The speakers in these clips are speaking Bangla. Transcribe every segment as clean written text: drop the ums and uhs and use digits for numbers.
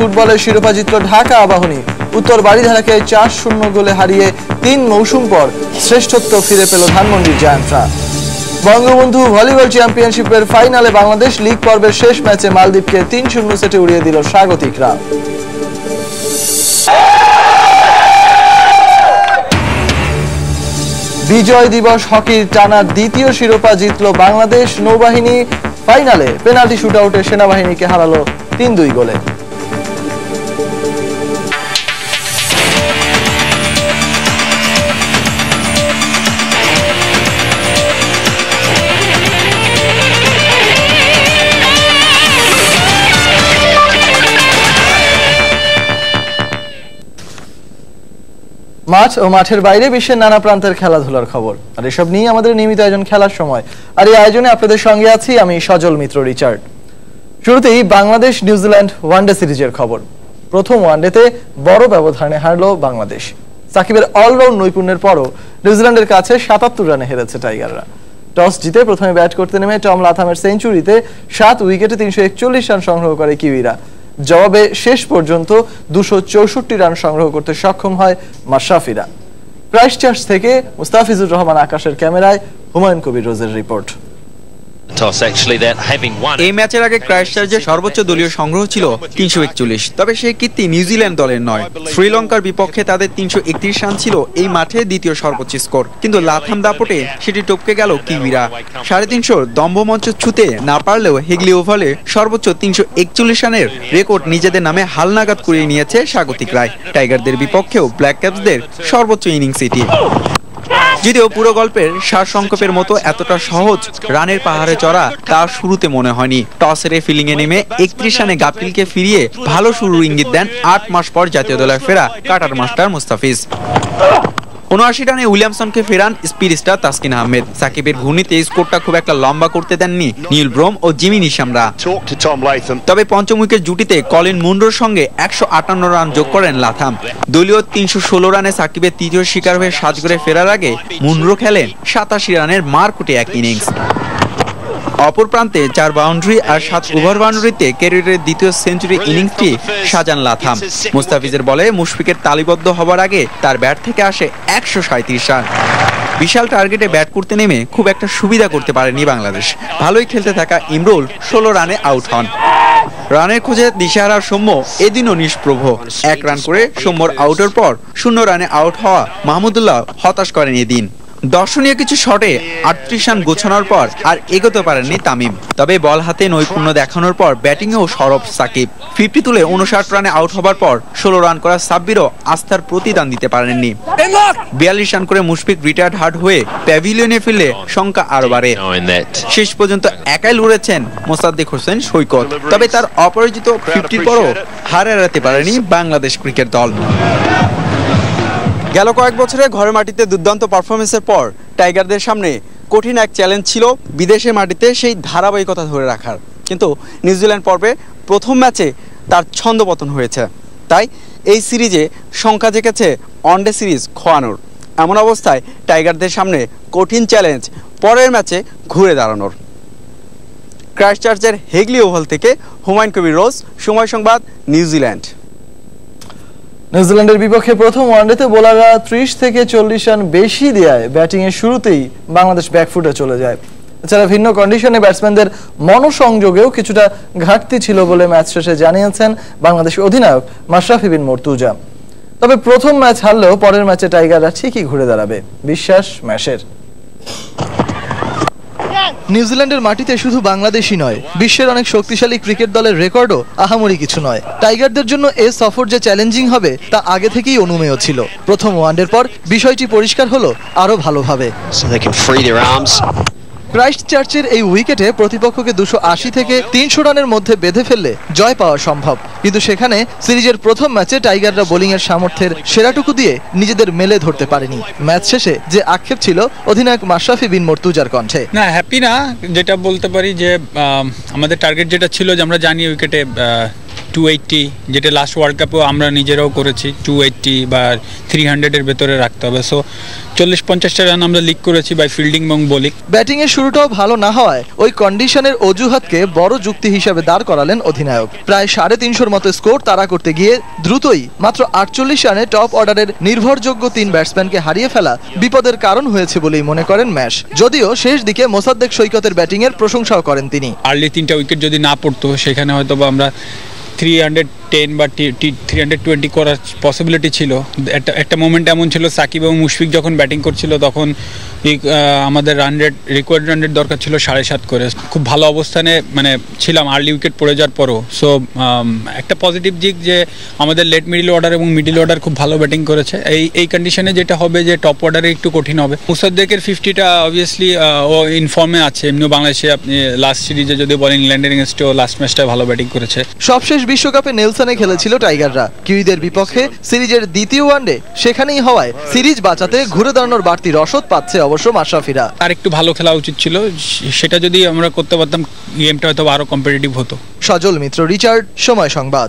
ফুটবলের শিরোপা জিতল ঢাকা আবাহনী। উত্তর বারিধারাকে ৪-০ গোলে হারিয়ে ৩ মৌসুম পর শ্রেষ্ঠত্ব ফিরে পেল ধানমন্ডির জায়ান্টরা। বঙ্গবন্ধু ভলিবল চ্যাম্পিয়নশিপের ফাইনালে বাংলাদেশ লিগ পর্বের শেষ ম্যাচে মালদ্বীপকে ৩-০ সেটে উড়িয়ে দিল স্বাগতিকরা। বিজয় দিবস হকির টানা দ্বিতীয় শিরোপা জিতল বাংলাদেশ। নৌবাহিনী ফাইনালে পেনাল্টি শুটআউটে সেনাবাহিনীকে হারালো ৩-২ গোলে। মাঠ ও মাঠের বাইরে বিশ্বের নানা প্রান্তের খেলাধুলার খবর, আর এসব নিয়ে আমাদের নিয়মিত আয়োজন খেলার সময়। আর এই আয়োজনে আপনাদের সঙ্গে আছি আমি সজল মিত্র রিচার্ড। শুরুতেই বাংলাদেশ নিউজিল্যান্ড ওয়ানডে সিরিজের খবর। প্রথম ওয়ানডেতে বড় ব্যবধানে হারল বাংলাদেশ। সাকিবের অলরাউন্ড নৈপুণ্যের পরও নিউজিল্যান্ডের কাছে ৭৭ রানে হেরেছে টাইগাররা। টস জিতে প্রথমে ব্যাট করতে নেমে টম লাথামের সেঞ্চুরিতে ৭ উইকেটে ৩৪১ রান সংগ্রহ করে কিউইরা। জবাবে শেষ পর্যন্ত ২৬৪ রান সংগ্রহ করতে সক্ষম হয় মাশরাফিরা। ক্রাইস্টচার্চ থেকে মুস্তাফিজুর রহমান আকাশের ক্যামেরায় হুমায়ুন কবির রোজের রিপোর্ট। এই ম্যাচের আগে ক্রাইস্টচার্চের সর্বোচ্চ দলীয় সংগ্রহ ছিল ৩৪১, তবে সেই কীর্তি নিউজিল্যান্ড দলের নয়। শ্রীলঙ্কার বিপক্ষে তাদের ৩৩১ রান ছিল এই মাঠে দ্বিতীয় সর্বোচ্চ স্কোর, কিন্তু লাথাম দাপটে সেটি টপকে গেল কিউইরা। ৩৫০ দম্ভমঞ্চ ছুঁতে না পারলেও হেগলি ওভালে সর্বোচ্চ ৩৪১ রানের রেকর্ড নিজেদের নামে হালনাগাদ করিয়ে নিয়েছে স্বাগতিকরাই। টাইগারদের বিপক্ষেও ব্ল্যাক ক্যাপসদের সর্বোচ্চ ইনিংস এটি। যদিও পুরো গল্পের সারসংক্ষেপের মতো এতটা সহজ রানের পাহাড়ে চড়া তা শুরুতে মনে হয়নি। টসের ফিলিং এ নেমে ৩১ রানে গাপটিলকে ফিরিয়ে ভালো শুরুর ইঙ্গিত দেন ৮ মাস পর জাতীয় দলে ফেরা কাটার মাস্টার মুস্তাফিজ। ৭৯ রানে উইলিয়ামসনকে ফেরান স্পিড স্টার তাসকিন আহমেদ। সাকিবের ঘূর্ণিতে স্কোরটা খুব একটা লম্বা করতে দেননি নীল ব্রোম ও জিমি নিশামরা। তবে পঞ্চম উইকেট জুটিতে কলিন মুন্ডোর সঙ্গে ১৫৮ রান যোগ করেন লাথাম। দলীয় ৩১৬ রানে সাকিবের তৃতীয় শিকার হয়ে সাজঘরে ফেরার আগে মুন্ডো খেলেন ৮৭ রানের মারকুটে এক ইনিংস। অপর প্রান্তে ৪ বাউন্ডারি আর ৭ ওভার বাউন্ডারিতে ক্যারিয়ারের দ্বিতীয় সেঞ্চুরি ইনিংসটি সাজান লাথাম। মুস্তাফিজের বলে মুশফিকের তালিবদ্ধ হবার আগে তার ব্যাট থেকে আসে ১৩৭ রান। বিশাল টার্গেটে ব্যাট করতে নেমে খুব একটা সুবিধা করতে পারেনি বাংলাদেশ। ভালোই খেলতে থাকা ইমরুল ১৬ রানে আউট হন। রানের খোঁজে দিশেহারা সৌম্য এদিনও নিষ্প্রভ। ১ রান করে সৌম্যর আউটের পর ০ রানে আউট হওয়া মাহমুদুল্লাহ হতাশ করেন এদিন। দর্শনীয় কিছু শটে ৩৮ রান গোছানোর পর আর এগোতে পারেননি তামিম। তবে বল হাতে নৈপুণ্য দেখানোর পর ব্যাটিংয়েও সরব সাকিব। ৫০ তুলে ৫৯ রানে আউট হবার পর ১৬ রান করা সাব্বিরও আস্থার প্রতিদান দিতে পারেননি। ৪২ রান করে মুশফিক রিটায়ার্ড হার্ড হয়ে প্যাভিলিয়নে ফিরলে সংখ্যা আরো বাড়ে। শেষ পর্যন্ত একাই লড়েছেন মোসাদ্দেক হোসেন সৈকত। তবে তার অপরাজিত ৫০ পরও হার এড়াতে পারেনি বাংলাদেশ ক্রিকেট দল। গেল কয়েক বছরে ঘরের মাটিতে দুর্দান্ত পারফরমেন্সের পর টাইগারদের সামনে কঠিন এক চ্যালেঞ্জ ছিল বিদেশের মাটিতে সেই ধারাবাহিকতা ধরে রাখার। কিন্তু নিউজিল্যান্ড পর্বে প্রথম ম্যাচে তার ছন্দপতন হয়েছে। তাই এই সিরিজে সংখ্যা জেগেছে ওয়ানডে সিরিজ খোয়ানোর। এমন অবস্থায় টাইগারদের সামনে কঠিন চ্যালেঞ্জ পরের ম্যাচে ঘুরে দাঁড়ানোর। ক্রাইস্টচার্চের হেগলি ওভাল থেকে হুমায়ুন কবির রোজ, সময় সংবাদ, নিউজিল্যান্ড। নিউজিল্যান্ডের বিপক্ষে প্রথম ওয়ানডেতে বোলাররা ৩০ থেকে ৪০ রান বেশি দেয়ায় ব্যাটিং এর শুরুতেই বাংলাদেশ ব্যাকফুটে চলে যায়। এছাড়া ভিন্ন কন্ডিশনে ব্যাটসম্যানদের মনোসংযোগেও কিছুটা ঘাটতি ছিল বলে ম্যাচ শেষে জানিয়েছেন বাংলাদেশ অধিনায়ক মাশরাফি বিন মর্তুজা। তবে প্রথম ম্যাচ হারলেও পরের ম্যাচে টাইগাররা ঠিকই ঘুরে দাঁড়াবে, বিশ্বাস ম্যাশের। নিউজিল্যান্ডের মাটিতে শুধু বাংলাদেশই নয়, বিশ্বের অনেক শক্তিশালী ক্রিকেট দলের রেকর্ডও আহামরি কিছু নয়। টাইগারদের জন্য এ সফর যে চ্যালেঞ্জিং হবে তা আগে থেকেই অনুমেয় ছিল। প্রথম ওয়ানডের পর বিষয়টি পরিষ্কার হলো আরো ভালোভাবে। ক্রাইস্টচার্চের এই উইকেটে প্রতিপক্ষকে ২৮০ থেকে ৩০০ রানের মধ্যে বেঁধে ফেললে জয় পাওয়া সম্ভব, কিন্তু সেখানে সিরিজের প্রথম ম্যাচে টাইগাররা বোলিং এর সামর্থ্যের সেরাটুকু দিয়ে নিজেদের মেলে ধরতে পারেনি। ম্যাচ শেষে যে আক্ষেপ ছিল অধিনায়ক মাশরাফি বিন মর্তুজার কণ্ঠে। না, হ্যাপি না, যেটা বলতে পারি যে আমাদের টার্গেট যেটা ছিল যে আমরা জানি উইকেটে 280, যেটা লাস্ট ওয়ার্ল্ড কাপেও আমরা নিজেরাও করেছি, 280 বা 300-এর ভেতরে রাখতে হবে। সো 40-50টা রান আমরা লিক করেছি বাই ফিল্ডিং এবং বোলিং। ব্যাটিং এর শুরুটাও ভালো না হওয়ায় ওই কন্ডিশনের অজুহাতকে বড় যুক্তি হিসেবে দাঁড় করালেন অধিনায়ক। প্রায় 350-এর মতো স্কোর তাড়া করতে গিয়ে দ্রুতই মাত্র 48 রানে টপ অর্ডারের নির্ভরযোগ্য 3 ব্যাটসম্যানকে হারিয়ে ফেলা বিপদের কারণ হয়েছে বলেই মনে করেন ম্যাশ। যদিও শেষ দিকে মোসাদ্দেক সৈকতের ব্যাটিং এর প্রশংসাও করেন তিনি। আর্লি 3টা উইকেট যদি না পড়তো সেখানে হয়তো বা আমরা 310 বা 320 করার পসিবিলিটি ছিল। একটা মোমেন্ট এমন ছিল, সাকিব এবং মুশফিক যখন ব্যাটিং করছিল তখন আমাদের রিকোয়ার্ড রান রেট দরকার ছিল 7.5 করে। খুব ভালো অবস্থানে মানে ছিলাম আর্লি উইকেট পড়ে যাওয়ার পরও। সো একটা পজিটিভ দিক যে আমাদের লেট মিডল অর্ডার এবং মিডল অর্ডার খুব ভালো ব্যাটিং করেছে। এই কন্ডিশনে যেটা হবে যে টপ অর্ডারে একটু কঠিন হবে। মুসাদ্দেকের 50টা অবভিয়াসলি ও ইনফর্মে আছে। এমনিও বাংলাদেশে আপনি লাস্ট সিরিজে যদি বলেন ইংল্যান্ডের এগেনস্টেও লাস্ট ম্যাচটা ভালো ব্যাটিং করেছে। সবশেষ বিশ্বকাপে নেলসনে খেলেছিল টাইগাররা। কিউইদের বিপক্ষে সিরিজের দ্বিতীয় ওয়ানডে সেখানেই হওয়ায় সিরিজ বাঁচাতে ঘুরে দাঁড়ানোর বাড়তি রসদ পাচ্ছে অবশ্য মাশরাফিরা। আর একটু ভালো খেলা উচিত ছিল, সেটা যদি আমরা করতে পারতাম গেমটা হয়তো আরো কম্পিটিটিভ হতো। সজল মিত্র, রিচার্ড, সময় সংবাদ।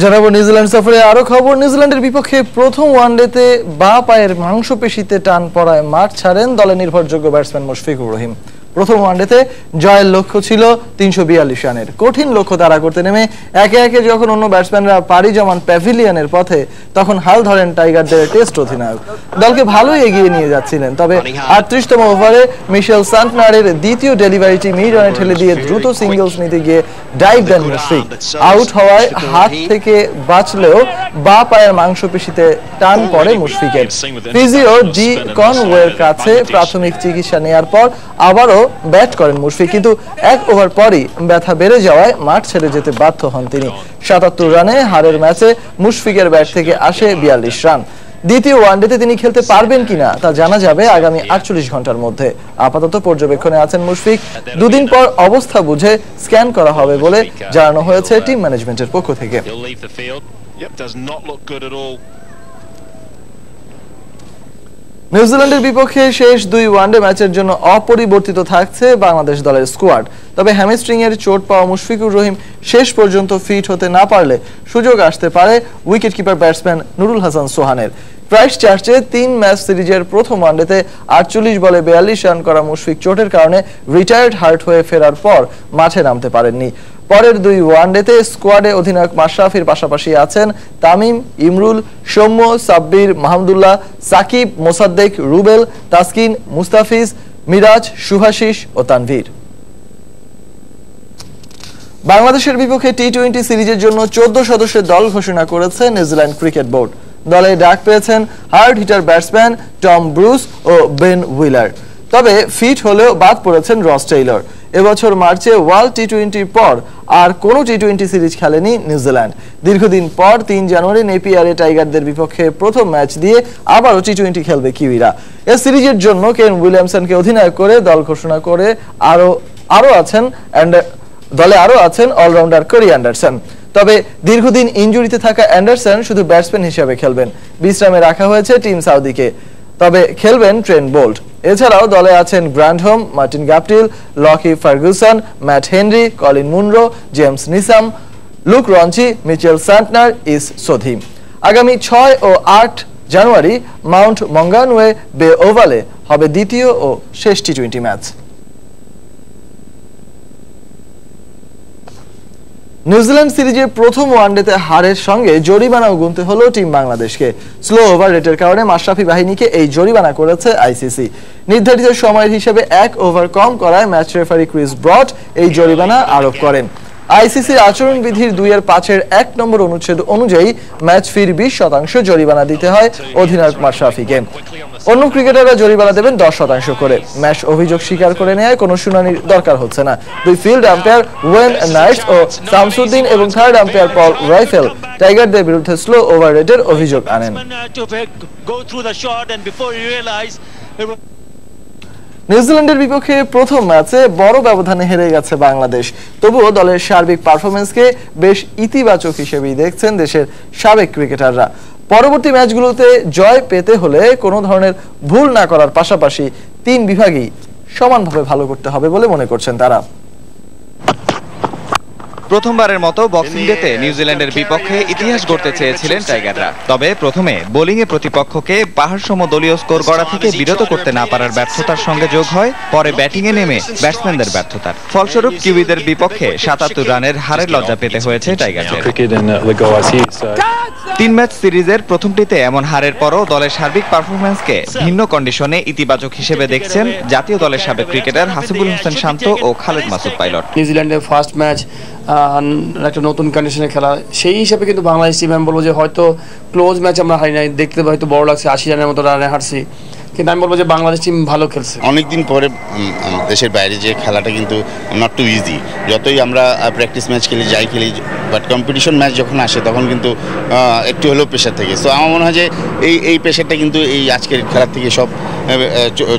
জানাবো নিউজিল্যান্ড সফরে আরো খবর। নিউজিল্যান্ডের বিপক্ষে প্রথম ওয়ানডেতে বাঁ পায়ের মাংসপেশিতে টান পড়ায় মাঠ ছাড়েন দলের নির্ভরযোগ্য ব্যাটসম্যান মুশফিকুর রহিম। প্রথম ওয়ানডেতে জয়ের লক্ষ্য ছিল 342 রানের। কঠিন লক্ষ্য তাড়া করতে নেমে একে একে যখন অন্য ব্যাটসম্যানরা পাড়ি জমান প্যাভিলিয়নের পথে, তখন হাল ধরেন টাইগারদের টেস্ট অধিনায়ক। দলকে ভালোই এগিয়ে নিয়ে যাচ্ছিলেন, তবে 38তম ওভারে মিশেল সান্টনারের দ্বিতীয় ডেলিভারিটি মিড রানে ঠেলে দিয়ে দ্রুত সিঙ্গলস নিতে গিয়ে ডাইভ দেন মুশফিক। আউট হওয়ায় হাত থেকে বাঁচলেও বাঁ পায়ের মাংসপেশিতে টান পড়ে মুশফিকের। ফিজিও ডি কনওয়ের কাছে প্রাথমিক চিকিৎসা নেয়ার পর আবারও ব্যাট করেন মুশফিক, কিন্তু 1 ওভার পরই ব্যথা বেড়ে যাওয়ায় মাঠ ছেড়ে যেতে বাধ্য হন তিনি। 77 রানে হারের ম্যাচে মুশফিকের ব্যাট থেকে আসে 42 রান। দ্বিতীয় ওয়ানডেতে তিনি খেলতে পারবেন কিনা তা জানা যাবে আগামী 48 ঘন্টার মধ্যে। আপাতত পর্যবেক্ষণে আছেন মুশফিক। দুদিন পর অবস্থা বুঝে স্ক্যান করা হবে বলে জানানো হয়েছে টিম ম্যানেজমেন্টের পক্ষ থেকে। নিউজিল্যান্ডের বিপক্ষে শেষ 2 ওয়ানডে ম্যাচের জন্য অপরিবর্তিত থাকছে বাংলাদেশ দলের স্কোয়াড। তবে হ্যামস্ট্রিং এর চোট পাওয়া মুশফিকুর রহিম শেষ পর্যন্ত ফিট হতে না পারলে সুযোগ আসতে পারে উইকেটকিপার ব্যাটসম্যান নুরুল হাসান সোহানের। ক্রাইস্ট চার্চে 3 ম্যাচ সিরিজের প্রথম ওয়ানডেতে 48 বলে 42 রান করা মুশফিক চোটের কারণে রিটায়ার্ড হার্ট হয়ে ফেরার পর মাঠে নামতে পারেননি। পরের 2 ওয়ানডেতে স্কোয়াডে অধিনায়ক মাশরাফির পাশাপাশি আছেন তামিম, ইমরুল, সৌম্য, সাব্বির, মাহমুদুল্লাহ, সাকিব, মোসাদ্দেক, রুবেল, তাসকিন, মুস্তাফিজ, মিরাজ, সুভাশিস ও তানভীর। বাংলাদেশের বিপক্ষে টি-20 সিরিজের জন্য 14 সদস্যের দল ঘোষণা করেছে নিউজিল্যান্ড ক্রিকেট বোর্ড। দলে ডাক পেয়েছেন hard hitter batsman Tom Bruce ও বেন হুইলার। তবে ফিট হলেও বাদ পড়েছেন রস টেইলর। এবছর মার্চে ওয়ার্ল্ড টি-20 পর আর কোনো টি-20 সিরিজ খেলেনি নিউজিল্যান্ড। দীর্ঘদিন পর 3 জানুয়ারি নেপিয়ারে টাইগারদের বিপক্ষে প্রথম ম্যাচ দিয়ে আবারও টি-20 খেলবে কিউইরা। এই সিরিজের জন্য কেন উইলিয়ামসনকে অধিনায়ক করে দল ঘোষণা করে দলে আরও আছেন অলরাউন্ডার কোরি অ্যান্ডারসন। তবে দীর্ঘদিন ইনজুরিতে থাকা অ্যান্ডারসন শুধু ব্যাটসম্যান হিসেবে খেলবেন। বিশ্রামে রাখা হয়েছে টিম সাউদিকে, তবে খেলবেন ট্রেন্ট বোল্ট। এছাড়াও দলে আছেন Grandhomme, Martin Guptill, Lockie Ferguson, Matt Henry, Colin Munro, James Neesham, Luke Ronchi, Mitchell Santner, Ish Sodhi. আগামী 6 ও 8 জানুয়ারি মাউন্ট মঙ্গানুয়ে বে ওভালে হবে দ্বিতীয় ও শেষ টি-20 ম্যাচ। নিউজিল্যান্ড সিরিজের প্রথম ওয়ানডেতে হারের সঙ্গে জরিমানাও গুনতে হলো টিম বাংলাদেশকে। স্লো ওভার রেটের কারণে মাশরাফি বাহিনীকে এই জরিমানা করেছে আইসিসি। নির্ধারিত সময়ের হিসেবে 1 ওভার কম করায় ম্যাচ রেফারি ক্রিস ব্রড এই জরিমানা আরোপ করেন। আইসিসির আচরণবিধির 2-5 1 নম্বর অনুচ্ছেদ অনুযায়ী ম্যাচ ফির 20% জরিমানা দিতে হয় অধিনায়ক মাশরাফিকে। অন্য ক্রিকেটাররা জরিমানা দেবেন 10% করে। ম্যাচ অভিযোগ স্বীকার করে নেয় কোনো শুনানির দরকার হচ্ছে না। 2 ফিল্ড আম্পায়ার ওয়েন নাইটস ও শামসুদ্দিন এবং 3rd আম্পায়ার পল রাইফেল টাইগারদের বিরুদ্ধে স্লো ওভার রেটের অভিযোগ আনেন। নিউজিল্যান্ডের বিপক্ষে প্রথম ম্যাচে বড় ব্যবধানে হেরে গেছে বাংলাদেশ। তবুও দলের সার্বিক পারফরমেন্সকে বেশ ইতিবাচক হিসেবেই দেখছেন দেশের সাবেক ক্রিকেটাররা। পরবর্তী ম্যাচগুলোতে জয় পেতে হলে কোনো ধরনের ভুল না করার পাশাপাশি 3 বিভাগেই সমানভাবে ভালো করতে হবে বলে মনে করছেন তারা। প্রথমবারের মতো বক্সিং ডেতে নিউজিল্যান্ডের বিপক্ষে ইতিহাস গড়তে চেয়েছিলেন টাইগাররা। তবে প্রথমে বোলিংয়ে প্রতিপক্ষকে পাহাড়সম দলীয় স্কোর গড়া থেকে বিরত করতে না পারার ব্যর্থতার সঙ্গে যোগ হয় পরে ব্যাটিংয়ে নেমে ব্যাটসম্যানদের ব্যর্থতার। ফলস্বরূপ কিউইদের বিপক্ষে ৭৭ রানের হারের লজ্জা পেতে হয়েছে টাইগারদের। ৩ ম্যাচ সিরিজের প্রথমটিতে এমন হারের পরও দলের সার্বিক পারফরম্যান্সকে ভিন্ন কন্ডিশনে ইতিবাচক হিসেবে দেখছেন জাতীয় দলের সাবেক ক্রিকেটার হাসিবুল হোসেন শান্ত ও খালেদ মাসুদ পাইলট। নিউজিল্যান্ডের ফার্স্ট ম্যাচ একটা নতুন কন্ডিশনে খেলা, সেই হিসাবে কিন্তু বাংলাদেশ টিম আমি বলবো যে হয়তো ক্লোজ ম্যাচ আমরা হারি নাই, দেখতে হয়তো বড় লাগছে ৮০ রানের মতো রানে হারছি, কিন্তু আমি বলবো যে বাংলাদেশ টিম ভালো খেলছে। অনেকদিন পরে দেশের বাইরে যে খেলাটা কিন্তু নট টু ইজি। যতই আমরা প্র্যাকটিস ম্যাচ খেলি যাই খেলি, বাট কম্পিটিশন ম্যাচ যখন আসে তখন কিন্তু একটু হলেও প্রেশার থাকে। সো আমার মনে হয় যে এই প্রেশারটা কিন্তু এই আজকের খেলার থেকে সব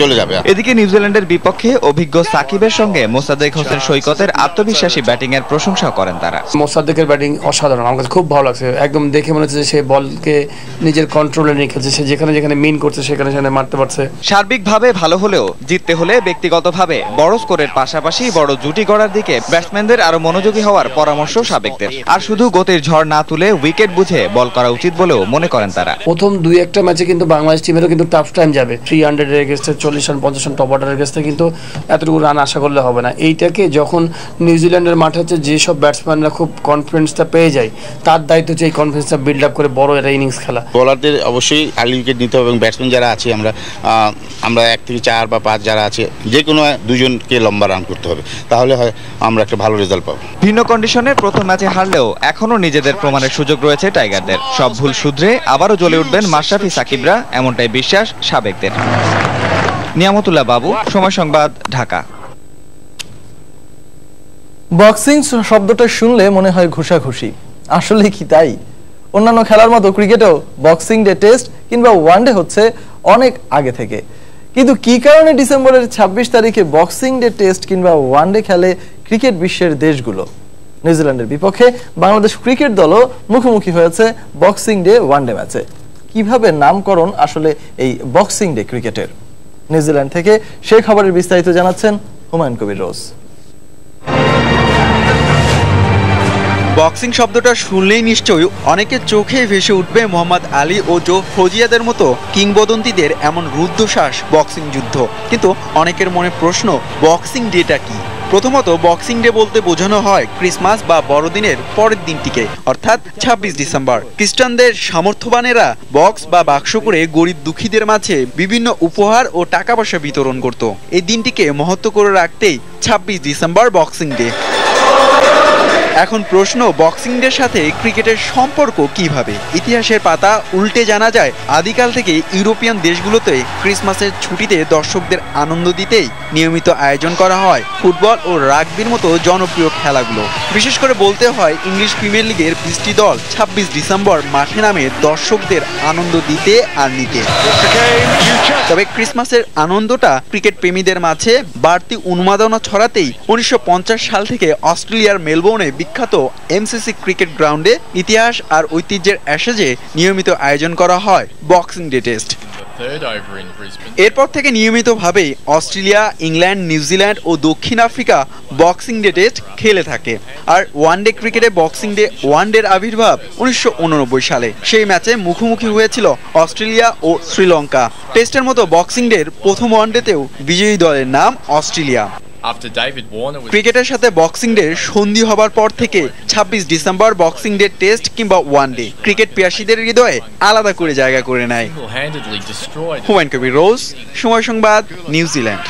চলে যাবে। এদিকে নিউজিল্যান্ডের বিপক্ষে অভিজ্ঞ সাকিবের সঙ্গে মোসাদ্দেক হোসেন সৈকতের আত্মবিশ্বাসী ব্যাটিং এর প্রশংসা করেন তারা। মোসাদ্দেকের ব্যাটিং অসাধারণ, আমার কাছে খুব ভালো লাগছে। একদম দেখে মনে হচ্ছে যে সে বলকে নিজের কন্ট্রোলে নিয়ে খেলছে, সে যেখানে যেখানে মিন করছে সেখানে সেখানে মারতে পারছে। সার্বিকভাবে ভালো হলেও জিততে হলে ব্যক্তিগতভাবে বড় স্কোরের পাশাপাশি বড় জুটি গড়ার দিকে ব্যাটসম্যানদের আরো মনোযোগী হওয়ার পরামর্শ সাবেকদের। আর শুধু গতির ঝড় না তুলে উইকেট বুঝে বল করা উচিত বলেও মনে করেন তারা। প্রথম ২-১টা ম্যাচে কিন্তু বাংলাদেশ টিমেরও কিন্তু টাফ টাইম যাবে। 300 এর এগেইনস্টে 40 রান 50 রান টপ অর্ডারের এগেইনস্টে কিন্তু এতটুকু রান আশা করলে হবে না। এইটাকে যখন নিউজিল্যান্ডের মাঠে হচ্ছে যেসব ব্যাটসম্যানরা খুব কনফিডেন্সটা পেয়ে যায়, তার দায়িত্ব হচ্ছে এই কনফিডেন্সটা বিল্ড আপ করে বড় একটা ইনিংস খেলা। বোলারদের অবশ্যই আর্লি উইকেট নিতে হবে এবং ব্যাটসম্যান যারা আছে আমরা 1 থেকে 4 বা 5 যারা আছে যে কোনো দুজনকে লম্বা রান করতে হবে, তাহলে হয় আমরা একটা ভালো রেজাল্ট পাবো। ভিন্ন কন্ডিশনে প্রথম ম্যাচে হারলেও এখনো নিজেদের প্রমাণের সুযোগ রয়েছে টাইগারদের। সব ভুল শুধরে আবারও জ্বলে উঠবেন মাশরাফি সাকিবরা, এমনটাই বিশ্বাস সাবেকদের। নিয়ামতুল্লাহ বাবু, সময় সংবাদ, ঢাকা। বক্সিং শব্দটা শুনলে মনে হয় ঘুষাঘুষি, আসলে কি তাই? অন্যান্য খেলার মতো ক্রিকেটেও বক্সিং ডে টেস্ট কিংবা ওয়ানডে হচ্ছে অনেক আগে থেকে, কিন্তু কি কারণে ডিসেম্বরের ২৬ তারিখে বক্সিং ডে টেস্ট কিংবা ওয়ানডে খেলে ক্রিকেট বিশ্বের দেশগুলো? নিউজিল্যান্ডের বিপক্ষে বাংলাদেশ ক্রিকেট দলও মুখোমুখি হয়েছে বক্সিং ডে ওয়ানডে ম্যাচে। কিভাবে নামকরণ আসলে এই বক্সিং ডে ক্রিকেটের? নিউজিল্যান্ড থেকে সেই খবরের বিস্তারিত জানাচ্ছেন হুমায়ুন কবির রোজ। বক্সিং শব্দটা শুনলেই নিশ্চয়ই অনেকের চোখে ভেসে উঠবে মোহাম্মদ আলী ও জো ফৌজিয়াদের মতো কিংবদন্তিদের এমন রুদ্ধশ্বাস বক্সিং যুদ্ধ। কিন্তু অনেকের মনে প্রশ্ন, বক্সিং ডেটা কি? প্রথমত, বক্সিং ডে বলতে বোঝানো হয় ক্রিসমাস বা বড়দিনের পরের দিনটিকে, অর্থাৎ ২৬ ডিসেম্বর। খ্রিস্টানদের সামর্থ্যবানেরা বক্স বা বাক্স করে গরিব দুঃখীদের মাঝে বিভিন্ন উপহার ও টাকা পয়সা বিতরণ করত। এই দিনটিকে মহত্ব করে রাখতেই ২৬ ডিসেম্বর বক্সিং ডে। এখন প্রশ্ন, বক্সিং ডের সাথে ক্রিকেটের সম্পর্ক কিভাবে? ইতিহাসের পাতা উল্টে জানা যায় আদিকাল থেকে ইউরোপিয়ান দেশগুলোতে ক্রিসমাসের ছুটিতে দর্শকদের আনন্দ দিতেই নিয়মিত আয়োজন করা হয় ফুটবল ও রাগবির মতো জনপ্রিয় খেলাগুলো। বিশেষ করে বলতে হয় ইংলিশ প্রিমিয়ার লিগের ২০টি দল ২৬ ডিসেম্বর মাঠে নামে দর্শকদের আনন্দ দিতে আর নিতে। তবে ক্রিসমাসের আনন্দটা ক্রিকেট প্রেমীদের মাঝে বাড়তি উন্মাদনা ছড়াতেই ১৯৫০ সাল থেকে অস্ট্রেলিয়ার মেলবোর্নে বিখ্যাত এমসিসি ক্রিকেট গ্রাউন্ডে ইতিহাস আর ঐতিহ্যের অ্যাশেজে নিয়মিত আয়োজন করা হয় বক্সিং ডে টেস্ট। এরপর থেকে নিয়মিতভাবে অস্ট্রেলিয়া, ইংল্যান্ড, নিউজিল্যান্ড ও দক্ষিণ আফ্রিকা বক্সিং ডে টেস্ট খেলে থাকে। আর ওয়ানডে ক্রিকেটে বক্সিং ডে ওয়ানডের আবির্ভাব ১৯৮৯ সালে। সেই ম্যাচে মুখোমুখি হয়েছিল অস্ট্রেলিয়া ও শ্রীলঙ্কা। টেস্টের মতো বক্সিং ডের প্রথম ওয়ানডেতেও বিজয়ী দলের নাম অস্ট্রেলিয়া। ক্রিকেটের সাথে বক্সিং ডে সন্ধি হবার পর থেকে ২৬ ডিসেম্বর বক্সিং ডে টেস্ট কিংবা ওয়ানডে ক্রিকেট পিয়াসীদের হৃদয়ে আলাদা করে জায়গা করে নেয়। হুমায়ুন কবির রোজ, সময় সংবাদ, নিউজিল্যান্ড।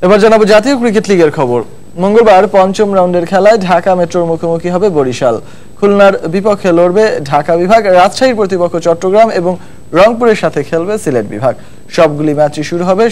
এবার জানাবো জাতীয় ক্রিকেট লিগের খবর। মঙ্গলবার পঞ্চম রাউন্ডের খেলায় ঢাকা মেট্রোর মুখোমুখি হবে বরিশাল। খুলনার বিপক্ষে লড়বে ঢাকা বিভাগ, রাজশাহীর প্রতিপক্ষ চট্টগ্রাম এবং রংপুরের সাথে খেলবে সিলেট বিভাগ। সবগুলি ম্যাচই শুরু হবে